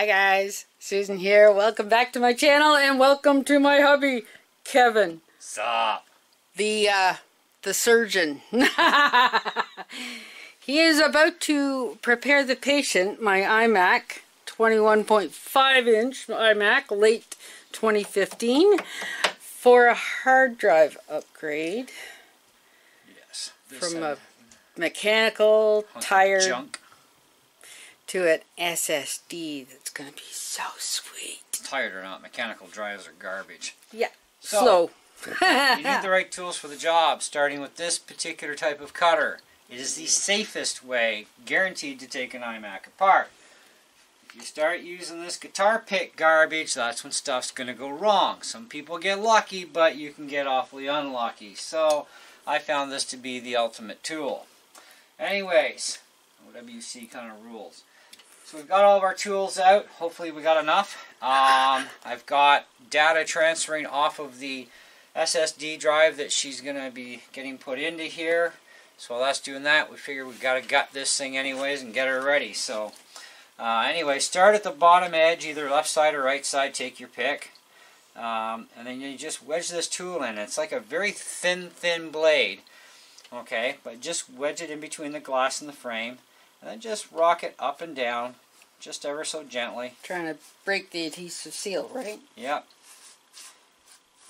Hi guys, Susan here. Welcome back to my channel and welcome to my hubby, Kevin. Sup? The surgeon. He is about to prepare the patient, my iMac, 21.5-inch iMac, late 2015, for a hard drive upgrade. Yes. From a mechanical, tired, junk to an SSD that's going to be so sweet. Tired or not, mechanical drives are garbage. Yeah, so, slow. You need the right tools for the job, starting with this particular type of cutter. It is the safest way, guaranteed, to take an iMac apart. If you start using this guitar pick garbage, that's when stuff's going to go wrong. Some people get lucky, but you can get awfully unlucky. So, I found this to be the ultimate tool. Anyways, WC kind of rules. So we've got all of our tools out. Hopefully we got enough. I've got data transferring off of the SSD drive that she's going to be getting put into here. So while that's doing that, we figured we've got to gut this thing anyways and get her ready. So anyway, start at the bottom edge, either left side or right side, take your pick. And then you just wedge this tool in. It's like a very thin blade. Okay, but just wedge it in between the glass and the frame. And then just rock it up and down, just ever so gently. Trying to break the adhesive seal, right? Yep.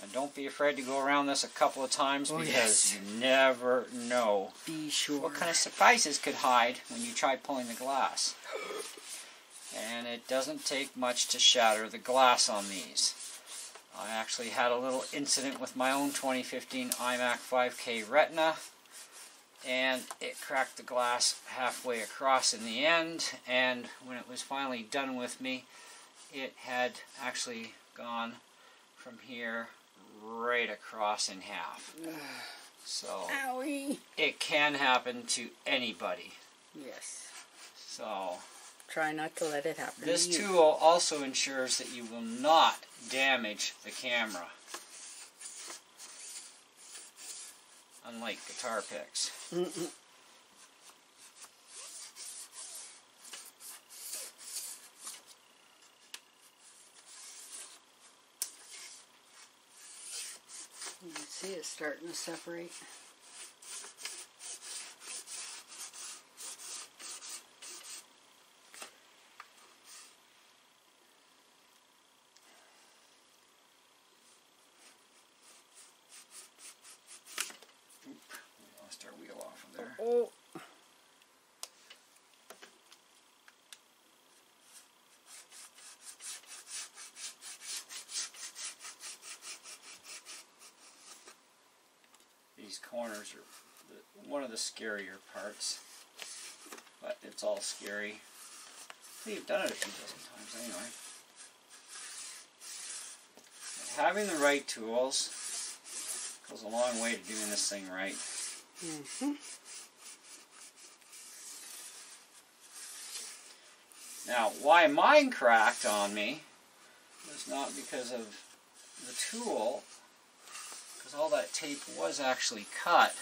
And don't be afraid to go around this a couple of times because you never know Be sure. what kind of surprises could hide when you try pulling the glass. And it doesn't take much to shatter the glass on these. I actually had a little incident with my own 2015 iMac 5K Retina. And it cracked the glass halfway across in the end, and when it was finally done with me, it had actually gone from here right across in half. So Owie. It can happen to anybody. Yes. So try not to let it happen. This to you. tool also ensures that you will not damage the camera. Unlike guitar picks. Mm-mm. You can see it starting to separate. Our wheel off of there. Oh. These corners are one of the scarier parts, but it's all scary. You've done it a few dozen times anyway. But having the right tools goes a long way to doing this thing right. Mm-hmm. Now, why mine cracked on me was not because of the tool, because all that tape was actually cut.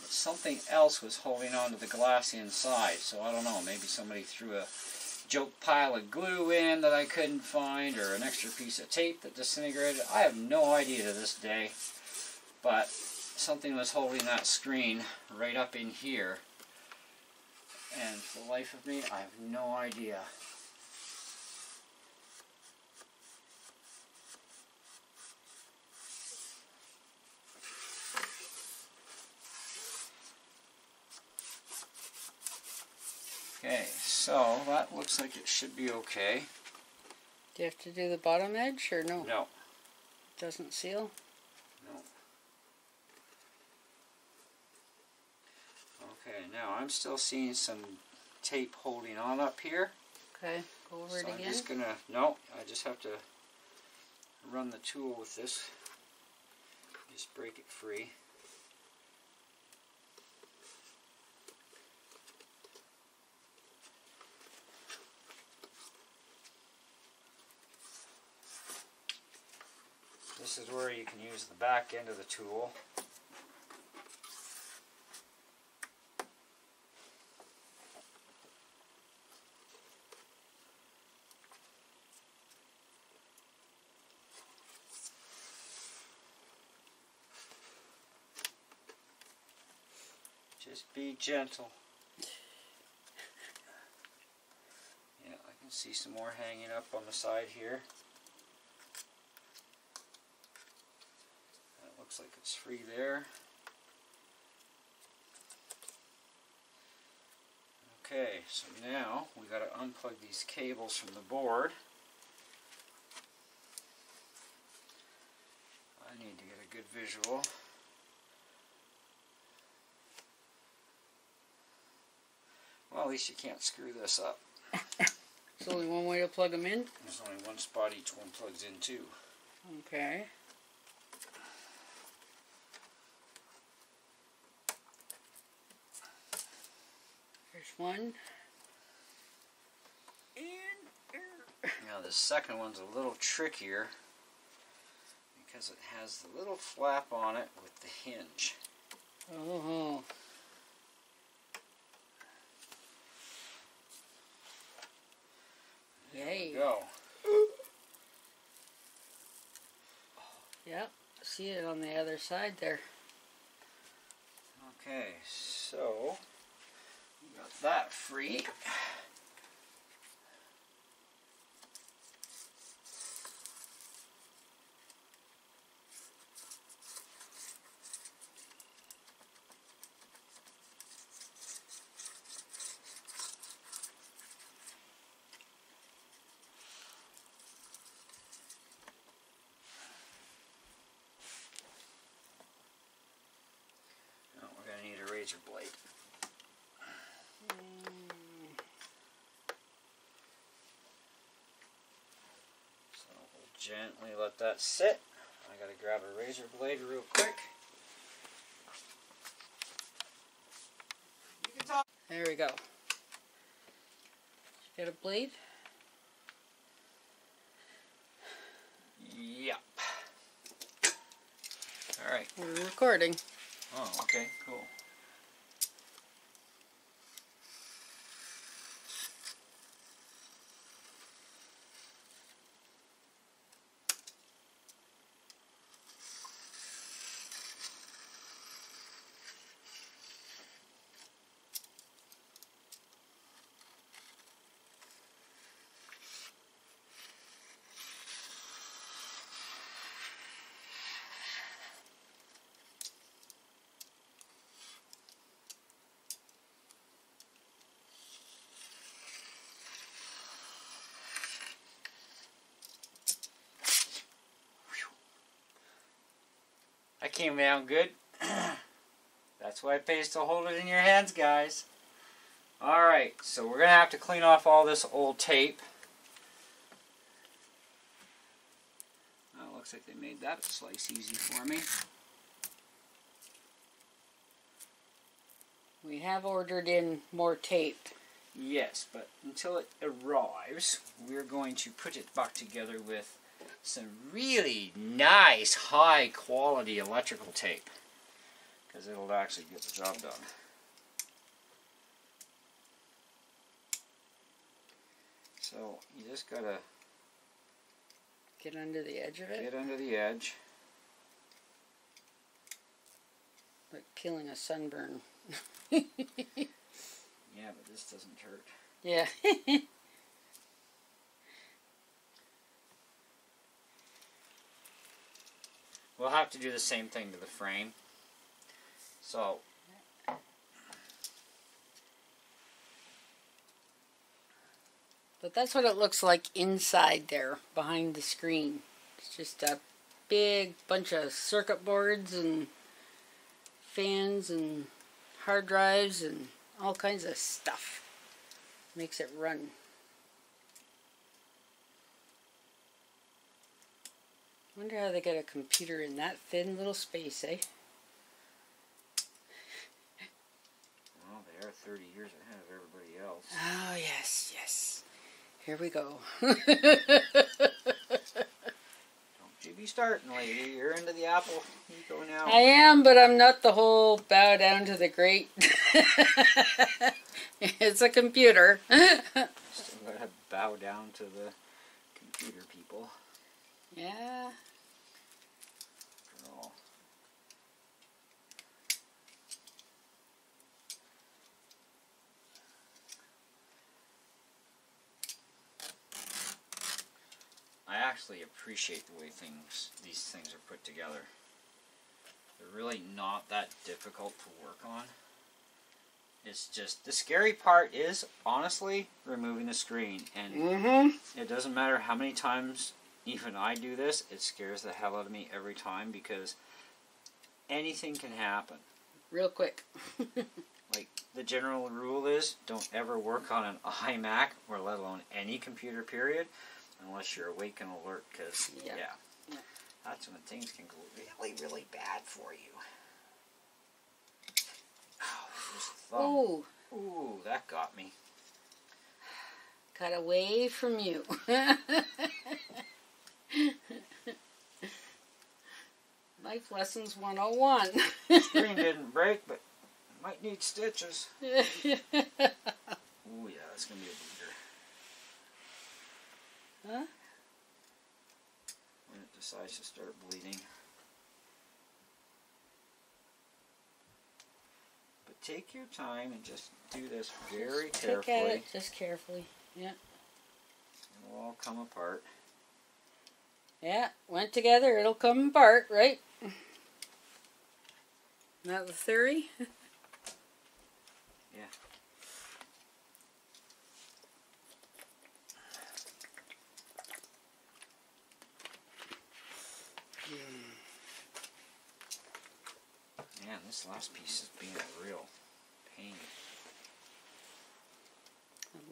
But something else was holding on to the glass inside, so I don't know, maybe somebody threw a joke pile of glue in that I couldn't find, or an extra piece of tape that disintegrated. I have no idea to this day, but something was holding that screen right up in here, and for the life of me, I have no idea. Okay, so that looks like it should be okay. Do you have to do the bottom edge or no? No. Doesn't seal? No. Okay, now I'm still seeing some tape holding on up here. Okay, go over it So again. I'm just gonna, no, I just have to run the tool with this. Just break it free. This is where you can use the back end of the tool. Just be gentle. Yeah, I can see some more hanging up on the side here. That looks like it's free there. Okay, so now we got to unplug these cables from the board. I need to get a good visual. Well, at least you can't screw this up. There's only one way to plug them in? There's only one spot each one plugs into. Okay. There's one. And now the second one's a little trickier because it has the little flap on it with the hinge. Oh. Yay. There we go. Yep, see it on the other side there. Okay, so we got that free. Razor blade. So we'll gently let that sit. I gotta grab a razor blade real quick. There we go. Get a blade? Yep. Alright. We're recording. Oh, okay, cool. That came down good. That's why it pays to hold it in your hands, guys. Alright, so we're going to have to clean off all this old tape. Well, it looks like they made that slice easy for me. We have ordered in more tape. Yes, but until it arrives, we're going to put it back together with some really nice, high-quality electrical tape, because it'll actually get the job done. So you just gotta get under the edge of it. Get under the edge. Like killing a sunburn. Yeah, but this doesn't hurt. Yeah. We'll have to do the same thing to the frame. So, but that's what it looks like inside there, behind the screen. It's just a big bunch of circuit boards and fans and hard drives and all kinds of stuff. Makes it run. Wonder how they get a computer in that thin little space, eh? Well, they are 30 years ahead of everybody else. Oh, yes, yes. Here we go. Don't you be starting, lady. You're into the apple. You go now. I am, but I'm not the whole bow down to the great. It's a computer. Still gotta bow down to the computer people. Yeah. actually appreciate the way these things are put together. They're really not that difficult to work on. It's just, the scary part is, honestly, removing the screen. And it doesn't matter how many times even I do this, it scares the hell out of me every time, because anything can happen. Real quick. Like, the general rule is, don't ever work on an iMac, or let alone any computer, period, unless you're awake and alert, because, yeah, that's when things can go really, really bad for you. Oh, ooh, that got me. Got away from you. Life Lessons 101. Screen didn't break, but might need stitches. Ooh, yeah, that's going to be a bleeder. Huh? When it decides to start bleeding. But take your time and just do this very carefully. Pick at it just carefully. Yeah. It'll all come apart. Yeah, went together, it'll come apart, right? Not the theory? Yeah. Man, this last piece is being a real pain.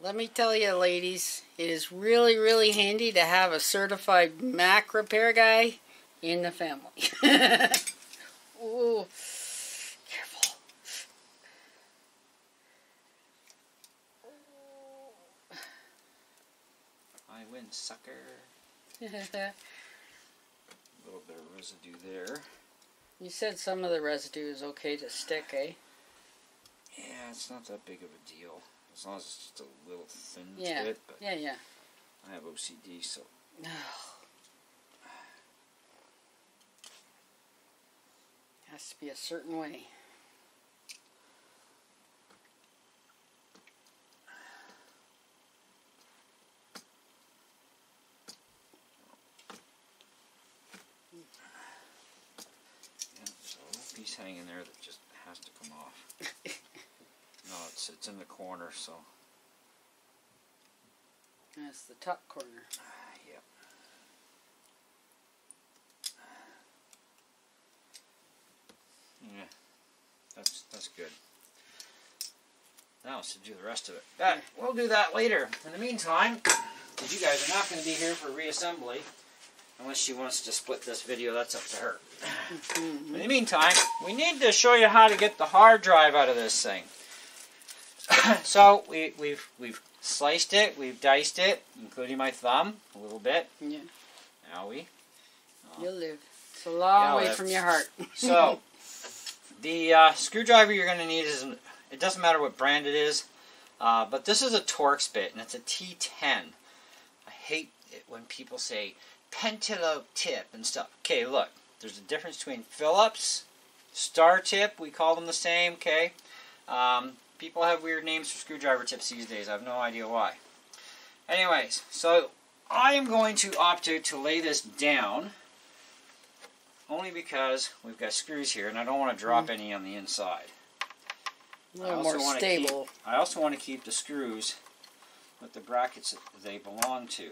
Let me tell you, ladies, it is really, really handy to have a certified Mac repair guy in the family. Ooh, careful. I win, sucker. A little bit of residue there. You said some of the residue is okay to stick, eh? Yeah, it's not that big of a deal. As long as it's just a little thin Yeah. bit. But Yeah. I have OCD, so. Has to be a certain way. Yeah, so a piece hanging there that just has to come off. No, it's in the corner, so. That's the top corner. Yep. Yeah, that's good. Now let's do the rest of it. But we'll do that later. In the meantime, because you guys are not going to be here for reassembly, unless she wants to split this video, that's up to her. In the meantime, we need to show you how to get the hard drive out of this thing. So we've sliced it, we've diced it, including my thumb a little bit. Yeah. Owie. You'll live. It's a long way from your heart. So the screwdriver you're going to need is, it doesn't matter what brand it is, but this is a Torx bit, and it's a T10. I hate it when people say pentalobe tip and stuff. Okay, look, there's a difference between Phillips, Star tip, we call them the same, okay? People have weird names for screwdriver tips these days. I have no idea why. Anyways, so I am going to opt to lay this down, only because we've got screws here, and I don't want to drop any on the inside. A little more stable. I also want to keep the screws with the brackets that they belong to,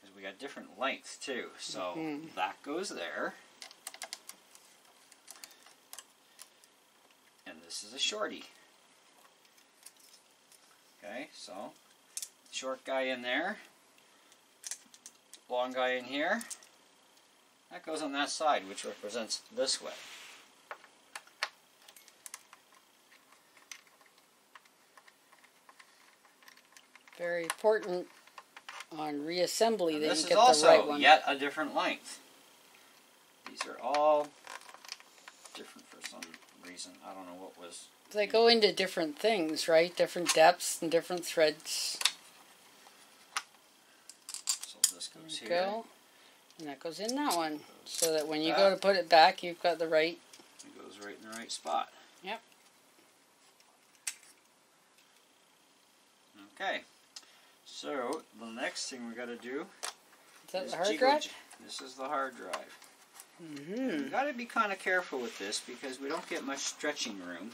because we got different lengths too. So that goes there. And this is a shorty. Okay, so short guy in there, long guy in here. That goes on that side, which represents this way. Very important on reassembly And that this you is get the also right one. yet a different length. These are all different for some reason. I don't know what was. They go into different things, right? Different depths and different threads. So this goes There here. you go. And that goes in that one. So that when you go to put it back, you've got the right. It goes right in the right spot. Yep. Okay. So the next thing we got to do Is that the hard drive? This is the hard drive. Mm-hmm. You got to be kind of careful with this because we don't get much stretching room.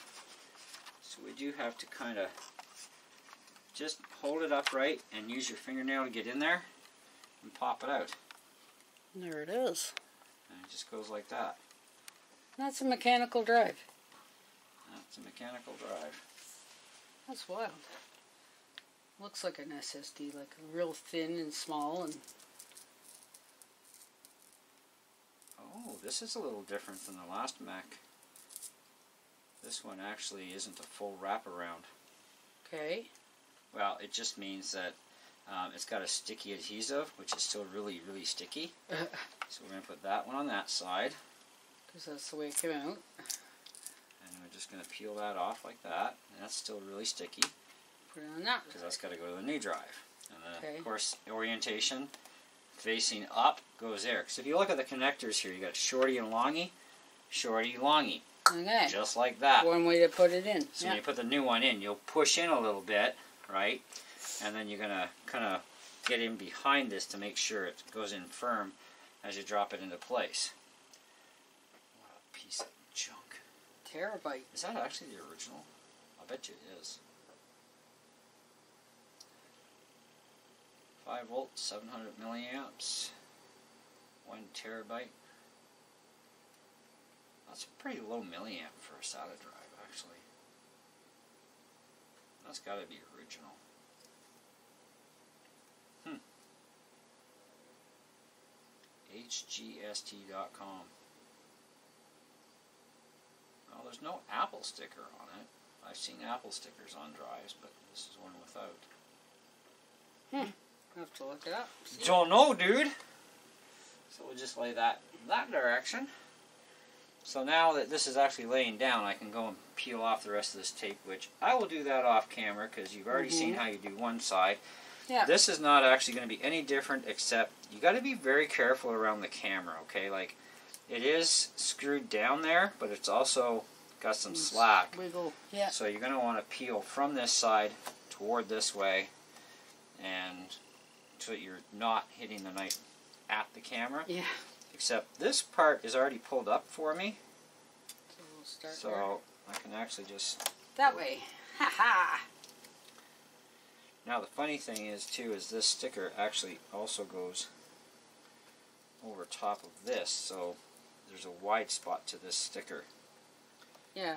So we do have to kind of just hold it upright and use your fingernail to get in there and pop it out. There it is. And it just goes like that. That's a mechanical drive. That's a mechanical drive. That's wild. Looks like an SSD, like real thin and small. And oh, this is a little different than the last Mac. This one actually isn't a full wraparound. okay. Well, it just means that it's got a sticky adhesive, which is still really, really sticky. So we're going to put that one on that side. Because that's the way it came out. And we're just going to peel that off like that. And that's still really sticky. Put it on that. Because that's got to go to the new drive. And Okay. of course, orientation facing up goes there. Because if you look at the connectors here, you got shorty and longy, shorty, longy. Okay. Just like that. One way to put it in. So when you put the new one in, you'll push in a little bit, right? And then you're going to kind of get in behind this to make sure it goes in firm as you drop it into place. What a piece of junk. Terabyte. Is that actually the original? I bet you it is. 5 volts, 700 milliamps, 1 terabyte. That's a pretty low milliamp for a SATA drive, actually. That's got to be original. HGST.com. Well, there's no Apple sticker on it. I've seen Apple stickers on drives, but this is one without. I have to look it up. Don't know, dude. So we'll just lay that in that direction. So now that this is actually laying down, I can go and peel off the rest of this tape, which I will do that off camera because you've already seen how you do one side. Yeah. This is not actually going to be any different, except you got to be very careful around the camera, okay? Like, it is screwed down there, but it's also got some slack. Wiggle. Yeah. So you're going to want to peel from this side toward this way, and so that you're not hitting the knife at the camera. Yeah. Except this part is already pulled up for me, So we'll start so I can actually just... that way. Ha ha. Now the funny thing is too, is this sticker actually also goes over top of this, so there's a wide spot to this sticker. Yeah.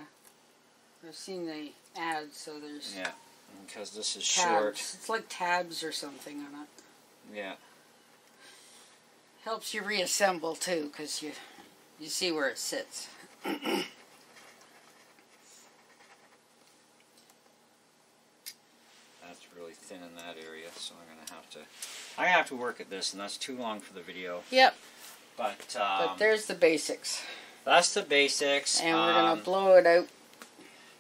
I've seen the ads, so there's Yeah, because this is tabs. short. It's like tabs or something on it. Yeah. Helps you reassemble too, because you see where it sits. That's really thin in that area, so I'm gonna have to work at this, and that's too long for the video. Yep. But there's the basics. That's the basics. And we're gonna blow it out.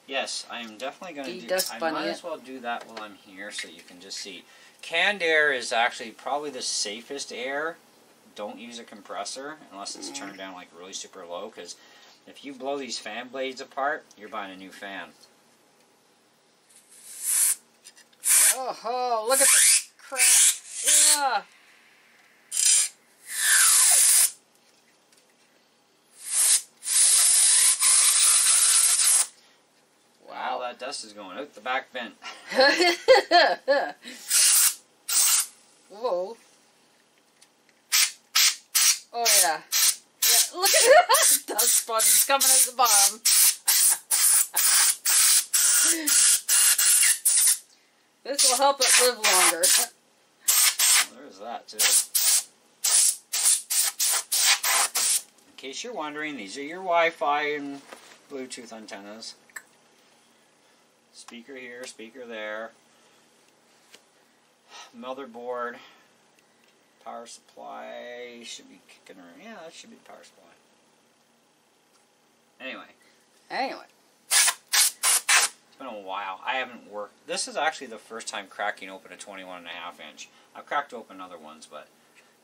Yes, I am definitely going to do. Dust I bunny might it. as well do that while I'm here, so you can just see. Canned air is actually probably the safest air. Don't use a compressor unless it's turned down like really super low, because if you blow these fan blades apart, you're buying a new fan. Oh, look at the crap. Yeah. Wow, that dust is going out the back vent. Whoa. Oh, yeah. Yeah, look at that. Dust bunnies coming at the bottom. This will help it live longer. There is that, too. In case you're wondering, these are your Wi-Fi and Bluetooth antennas. Speaker here, speaker there. Motherboard. Power supply should be kicking around. Yeah, that should be the power supply. Anyway. It's been a while. I haven't worked. This is actually the first time cracking open a 21.5 inch. I've cracked open other ones, but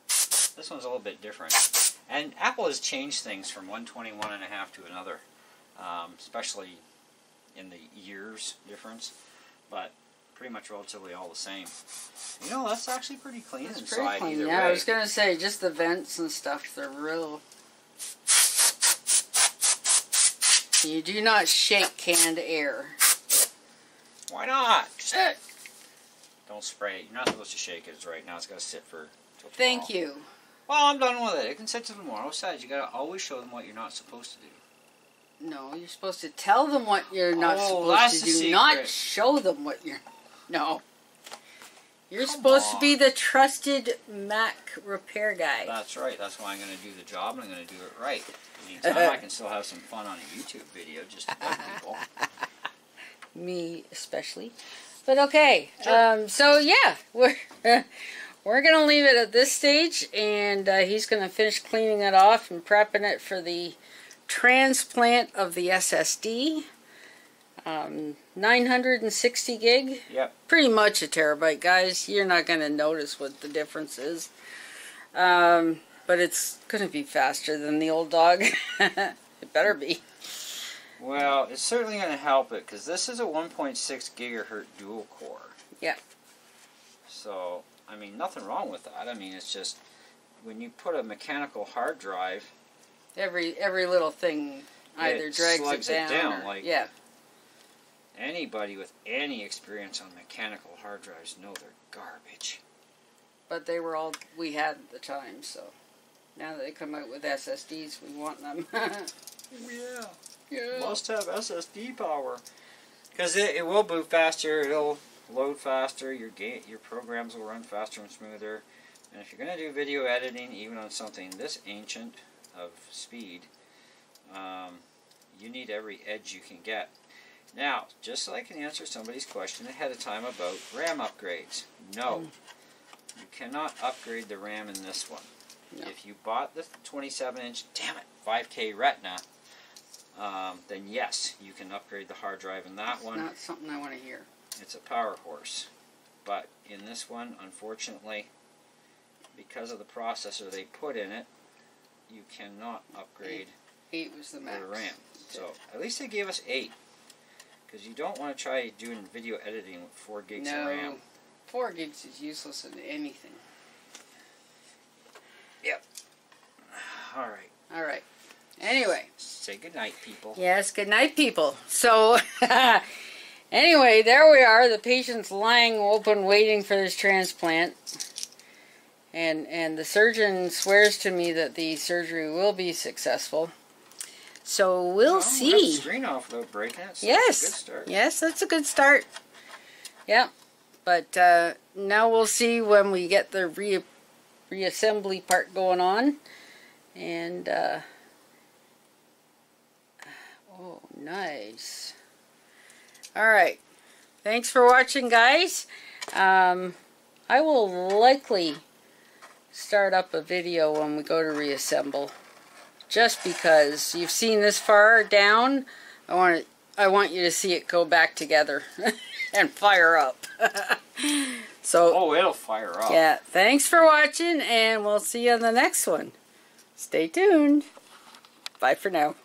this one's a little bit different. And Apple has changed things from one 21.5 to another, especially in the years difference. But pretty much relatively all the same. You know, that's actually pretty clean It's inside pretty clean. either Yeah, way. I was gonna say just the vents and stuff. They're real. You do not shake canned air. Why not? Just don't spray it. You're not supposed to shake it right now. It's got to sit for till tomorrow. Thank you. Well, I'm done with it. It can sit till tomorrow. Besides, you got to always show them what you're not supposed to do. No, you're supposed to tell them what you're not supposed that's to the do. secret. Not show them what you're... No. You're Come supposed to be on. the trusted Mac repair guy. That's right. That's why I'm going to do the job, and I'm going to do it right. In the meantime, I can still have some fun on a YouTube video just to bug people. Me especially. But okay. Sure. So yeah, we're going to leave it at this stage, and he's going to finish cleaning it off and prepping it for the transplant of the SSD. 960 gig. Yep. Pretty much a terabyte, guys. You're not going to notice what the difference is. But it's going to be faster than the old dog. It better be. Well, it's certainly going to help it, because this is a 1.6 gigahertz dual core. Yeah. So, I mean, nothing wrong with that. I mean, it's just, when you put a mechanical hard drive, Every little thing either drags slugs it down. Or, like, yeah. anybody with any experience on mechanical hard drives know they're garbage. But they were all we had at the time, so now that they come out with SSDs, we want them. Yeah. Yeah. Must have SSD power. Because it will boot faster, it'll load faster, your programs will run faster and smoother. And if you're going to do video editing, even on something this ancient of speed, you need every edge you can get. Now, just so I can answer somebody's question ahead of time about RAM upgrades. No, you cannot upgrade the RAM in this one. No. If you bought the 27-inch, damn it, 5K Retina, then yes, you can upgrade the hard drive in that one. Not something I want to hear. It's a power horse. But in this one, unfortunately, because of the processor they put in it, you cannot upgrade 8 was the max. the RAM. So at least they gave us 8. Because you don't want to try doing video editing with 4 gigs of RAM. No, 4 gigs is useless in anything. Yep. Alright. Alright. Anyway. Say goodnight, people. Yes, good night, people. So, anyway, there we are. The patient's lying open waiting for this transplant. And the surgeon swears to me that the surgery will be successvel. So we'll see. Got the screen off without breaking it. So Yes. That's a good start. Yes, that's a good start. Yeah. But now we'll see when we get the reassembly part going on. And, oh, nice. Alright. Thanks for watching, guys. I will likely start up a video when we go to reassemble. Just because you've seen this far down, I want you to see it go back together and fire up. So, oh, it'll fire up. Yeah, thanks for watching, and we'll see you on the next one. Stay tuned. Bye for now.